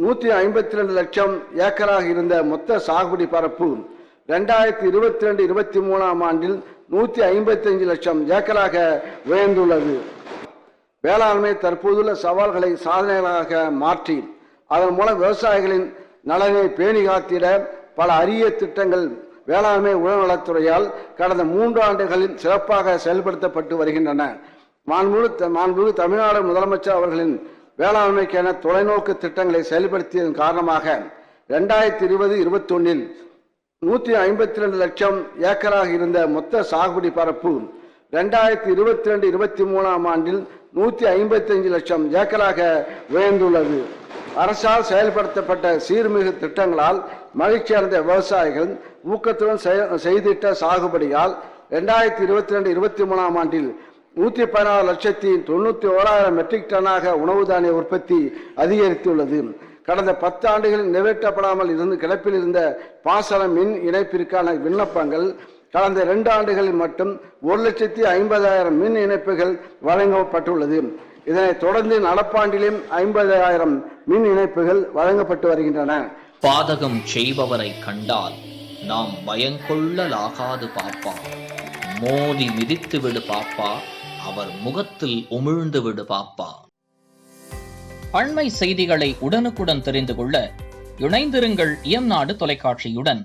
152 லட்சம் ஏக்கராக இருந்த மொத்த சாகுபடி பரப்பு 2022-23 ஆண்டில் 155 லட்சம் ஏக்கராக உயர்ந்துள்ளது. வேளாண்மை தற்போதுள்ள சவால்களை சாதனைகளாக மாற்றி அதன் மூலம் விவசாயிகளின் நலனை பேணி காத்திட பல அரிய திட்டங்கள் வேளாண்மை உணவுநலத்துறையால் கடந்த 3 ஆண்டுகளில் சிறப்பாக செயல்படுத்தப்பட்டு வருகின்றன. மாண்புமிகு தமிழ்நாடு முதலமைச்சர் அவர்களின் வேளாண்மைக்கான தொலைநோக்கு திட்டங்களை செயல்படுத்தியதன் காரணமாக 2020-21 152 லட்சம் ஏக்கராக இருந்த மொத்த சாகுபடி பரப்பு 2022-23 ஆண்டில் 155 லட்சம் ஏக்கராக உயர்ந்துள்ளது. அரசால் செயல்படுத்தப்பட்ட சீர்மிகு திட்டங்களால் மகிழ்ச்சி அடைந்த விவசாயிகள் ஊக்கத்துடன் செய்திட்ட சாகுபடியால் 2022-23 ஆண்டில் 116,91,000 மெட்ரிக் டன்னாக உணவு தானிய உற்பத்தி அதிகரித்துள்ளது. கடந்த 10 ஆண்டுகளில் நிறைவேற்றப்படாமல் இருந்து கிடப்பில் இருந்த பாசன மின் இணைப்பிற்கான விண்ணப்பங்கள் கடந்த 2 ஆண்டுகளில் மட்டும் 1,50,000 மின் இணைப்புகள் வழங்கப்பட்டுள்ளது. இதனைத் தொடர்ந்து நடப்பாண்டிலும் 50,000 மின் இணைப்புகள் வழங்கப்பட்டு வருகின்றன. பாதகம் செய்பவரை கண்டால் நாம் பயங்கொள்ளலாகாது பாப்பா, மோதி மிதித்து விடு பாப்பா, அவர் முகத்தில் உமிழ்ந்து விடு பாப்பா. அண்மை செய்திகளை உடனுக்குடன் தெரிந்து கொள்ள இணைந்திருங்கள் இயம்நாடு தொலைக்காட்சியுடன்.